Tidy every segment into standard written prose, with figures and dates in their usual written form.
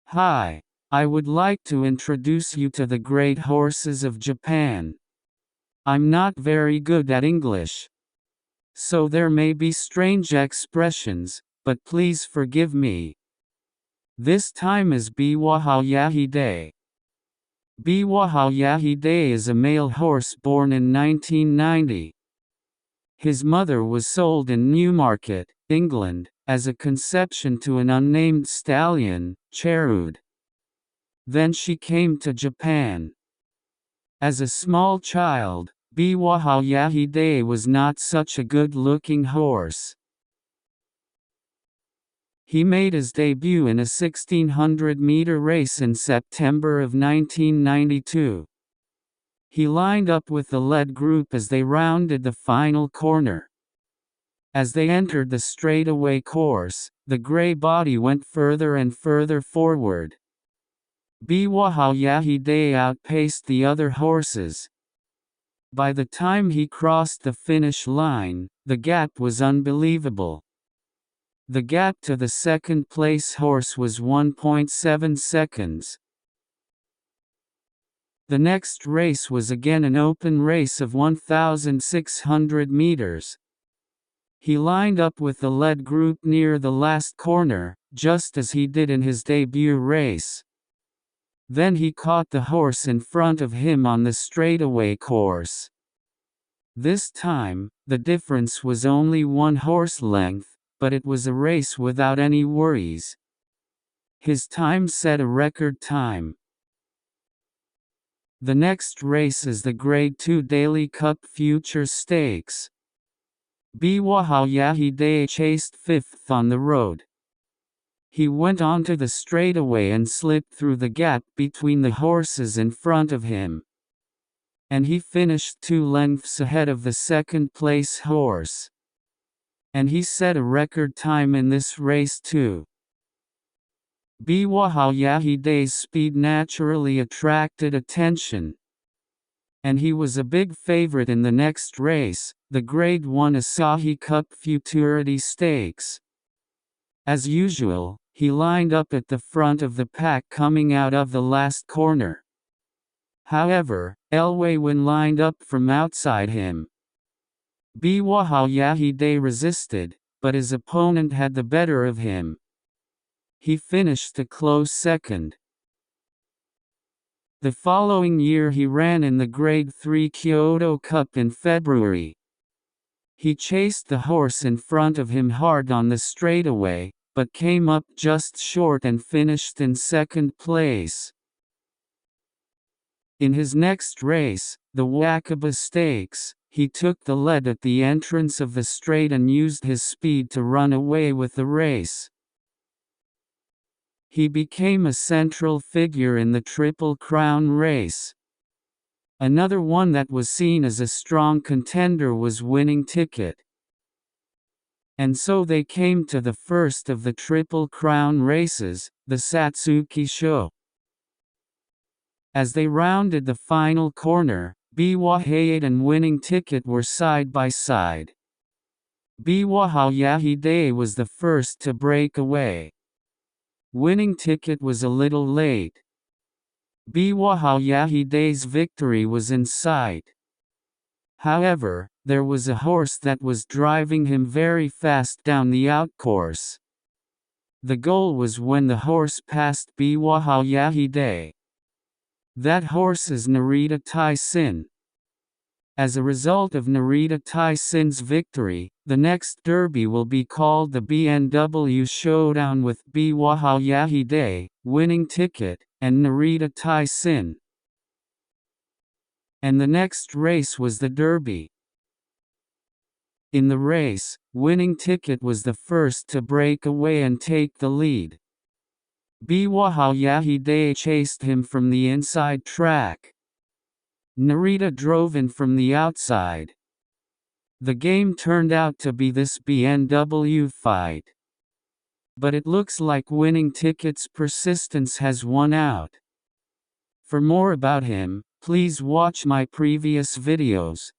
Hi, I would like to introduce you to the great horses of Japan. I'm not very good at English, so there may be strange expressions, but please forgive me. This time is Biwa Hayahide. Biwa Hayahide is a male horse born in 1990. His mother was sold in Newmarket, England, as a conception to an unnamed stallion, Cherud. Then she came to Japan. As a small child, Biwa Hayahide was not such a good-looking horse. He made his debut in a 1600-meter race in September of 1992. He lined up with the lead group as they rounded the final corner. As they entered the straightaway course, the gray body went further and further forward. Biwa Hayahide outpaced the other horses. By the time he crossed the finish line, the gap was unbelievable. The gap to the second-place horse was 1.7 seconds. The next race was again an open race of 1,600 meters. He lined up with the lead group near the last corner, just as he did in his debut race. Then he caught the horse in front of him on the straightaway course. This time, the difference was only 1 horse length, but it was a race without any worries. His time set a record time. The next race is the Grade 2 Daily Cup Future Stakes. Biwa Hayahide chased 5th on the road. He went onto the straightaway and slipped through the gap between the horses in front of him. And he finished 2 lengths ahead of the second-place horse. And he set a record time in this race too. Biwa Hayahide's speed naturally attracted attention. And he was a big favorite in the next race, the Grade 1 Asahi Cup Futurity Stakes. As usual, he lined up at the front of the pack coming out of the last corner. However, Elwaywan lined up from outside him. Biwa Hayahide resisted, but his opponent had the better of him. He finished a close second. The following year he ran in the Grade 3 Kyoto Cup in February. He chased the horse in front of him hard on the straightaway, but came up just short and finished in second place. In his next race, the Wakaba Stakes, he took the lead at the entrance of the straight and used his speed to run away with the race. He became a central figure in the Triple Crown race. Another one that was seen as a strong contender was Winning Ticket. And so they came to the first of the Triple Crown races, the Satsuki show. As they rounded the final corner, Biwa Hayahide and Winning Ticket were side by side. Biwa Hayahide was the first to break away. Winning Ticket was a little late. Biwa Hayahide's victory was in sight. However, there was a horse that was driving him very fast down the outcourse. The goal was when the horse passed Biwa Hayahide. That horse is Narita Tai-Sin. As a result of Narita Tai-Sin's victory, the next derby will be called the BNW Showdown with Biwa Hayahide, Winning Ticket, and Narita Tai-Sin. And the next race was the Derby. In the race, Winning Ticket was the first to break away and take the lead. Biwa Hayahide chased him from the inside track. Narita drove in from the outside. The game turned out to be this BNW fight. But it looks like Winning Ticket's persistence has won out. For more about him, please watch my previous videos.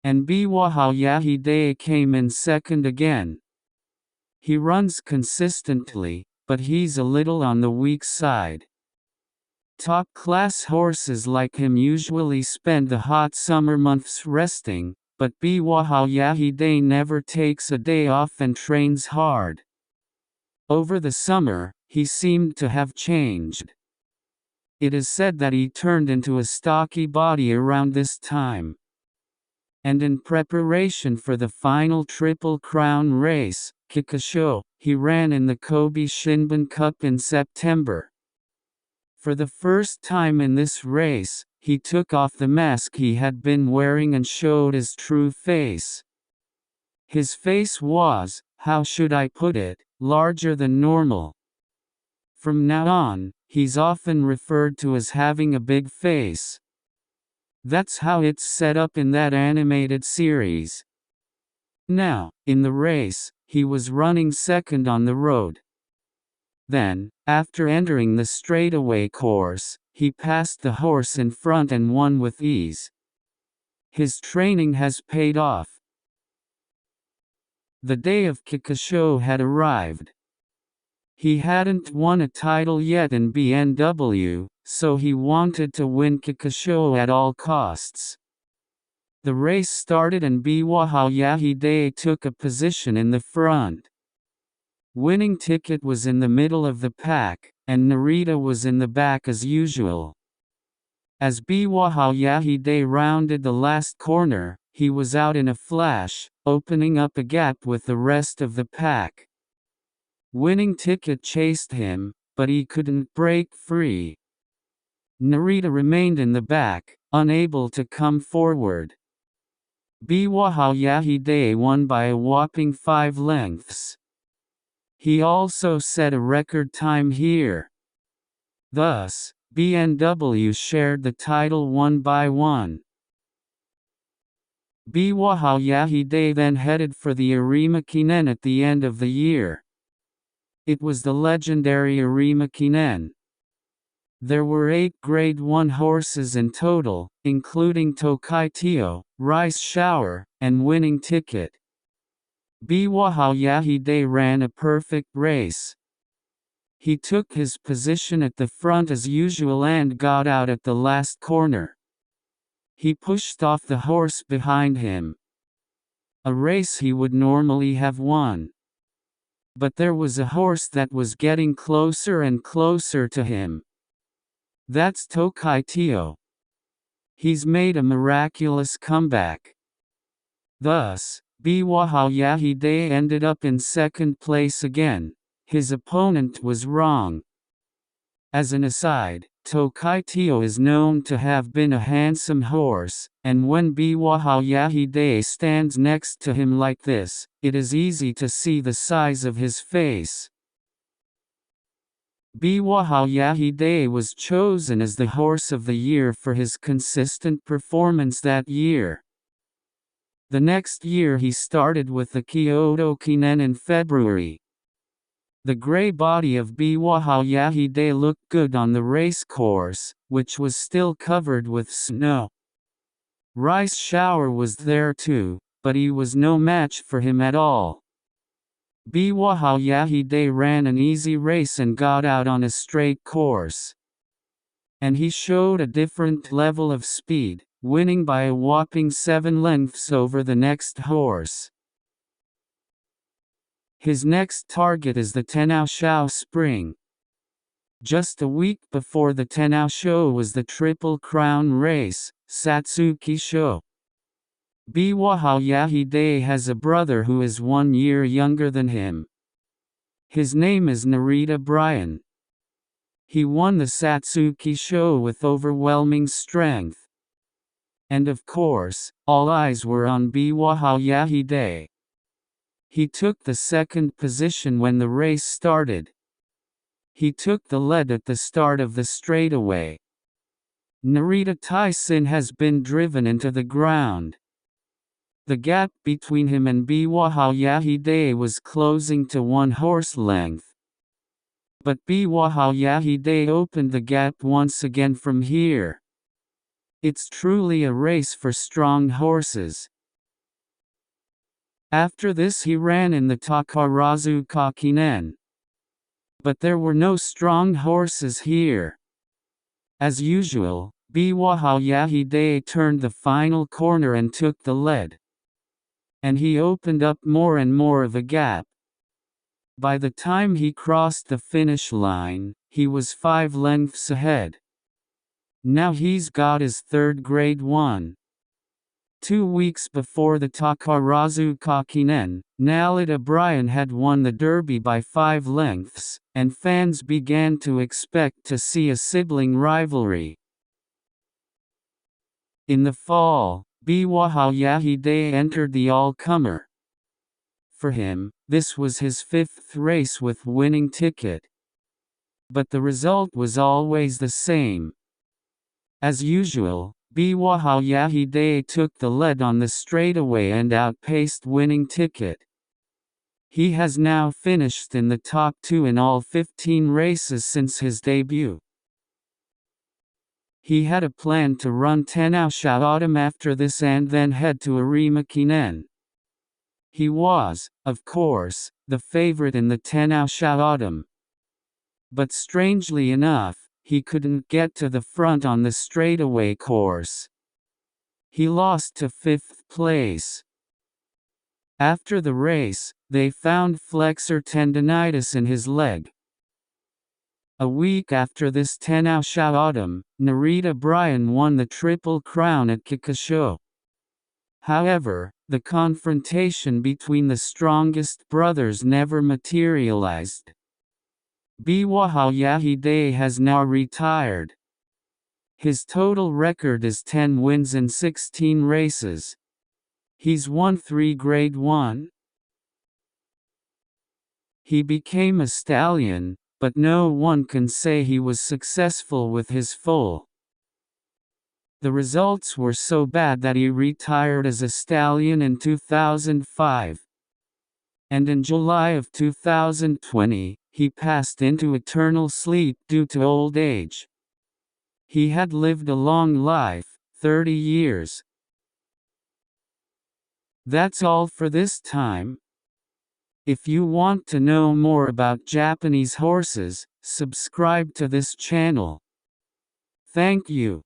And Biwa Hayahide came in second again. He runs consistently, but he's a little on the weak side. Top-class horses like him usually spend the hot summer months resting, but Biwa Hayahide never takes a day off and trains hard. Over the summer, he seemed to have changed. It is said that he turned into a stocky body around this time. And in preparation for the final Triple Crown race, Kikka, he ran in the Kobe Shinbun Cup in September. For the first time in this race, he took off the mask he had been wearing and showed his true face. His face was, how should I put it, larger than normal. From now on, he's often referred to as having a big face. That's how it's set up in that animated series. Now, in the race, he was running second on the road. Then, after entering the straightaway course, he passed the horse in front and won with ease. His training has paid off. The day of Kikka had arrived. He hadn't won a title yet in BMW, so he wanted to win Kikka at all costs. The race started and Biwa Hayahide took a position in the front. Winning Ticket was in the middle of the pack, and Narita was in the back as usual. As Biwa Hayahide rounded the last corner, he was out in a flash, opening up a gap with the rest of the pack. Winning Ticket chased him, but he couldn't break free. Narita remained in the back, unable to come forward. Biwa Hayahide won by a whopping 5 lengths. He also set a record time here. Thus, BMW shared the title 1-1. Biwa Hayahide then headed for the Arima Kinen at the end of the year. It was the legendary Arima Kinen. There were 8 Grade 1 horses in total, including Tokyo, Rice Shower, and Winning Ticket. Biwa Hayahide ran a perfect race. He took his position at the front as usual and got out at the last corner. He pushed off the horse behind him. A race he would normally have won. But there was a horse that was getting closer and closer to him. That's Tokyo. He's made a miraculous comeback. Thus, Biwa Hayahide ended up in second place again. His opponent was wrong. As an aside, Tokyo is known to have been a handsome horse, and when Biwa Hayahide stands next to him like this, it is easy to see the size of his face. Biwa Hayahide was chosen as the Horse of the Year for his consistent performance that year. The next year he started with the Kyoto Kinen in February. The gray body of Biwa Hayahide looked good on the race course, which was still covered with snow. Rice Shower was there too, but he was no match for him at all. Biwa Hayahide ran an easy race and got out on a straight course. And he showed a different level of speed, winning by a whopping 7 lengths over the next horse. His next target is the Tenno Spring. Just a week before the Tenno was the Triple Crown race, Satsuki Show. Biwa Hayahide has a brother who is 1 year younger than him. His name is Narita Brian. He won the Satsuki Show with overwhelming strength. And of course, all eyes were on Biwa Hayahide. He took the second position when the race started. He took the lead at the start of the straightaway. Narita Tyson has been driven into the ground. The gap between him and Biwa Hayahide was closing to 1 horse length. But Biwa Hayahide opened the gap once again from here. It's truly a race for strong horses. After this he ran in the Takarazuka Kinen. But there were no strong horses here. As usual, Biwa Hayahide turned the final corner and took the lead. And he opened up more and more of a gap. By the time he crossed the finish line, he was 5 lengths ahead. Now he's got his third Grade 1. 2 weeks before the Takarazuka Kinen, Nalita Bryan had won the Derby by 5 lengths, and fans began to expect to see a sibling rivalry. In the fall, Biwa Hayahide entered the all-comer. For him, this was his 5th race with winning ticket. But the result was always the same. As usual, Biwa Hayahide took the lead on the straightaway and outpaced winning ticket. He has now finished in the top 2 in all 15 races since his debut. He had a plan to run Tenno Autumn after this and then head to Arima Kinen. He was, of course, the favorite in the Tenno Autumn. But strangely enough, he couldn't get to the front on the straightaway course. He lost to 5th place. After the race, they found flexor tendonitis in his leg. A week after this Tenno Autumn, Nalita Bryan won the Triple Crown at Kikka. However, the confrontation between the strongest brothers never materialized. Biwa Hayahide has now retired. His total record is 10 wins in 16 races. He's won 3 Grade 1. He became a stallion, but no one can say he was successful with his foal. The results were so bad that he retired as a stallion in 2005. And in July of 2020, he passed into eternal sleep due to old age. He had lived a long life, 30 years. That's all for this time. If you want to know more about Japanese horses, subscribe to this channel. Thank you.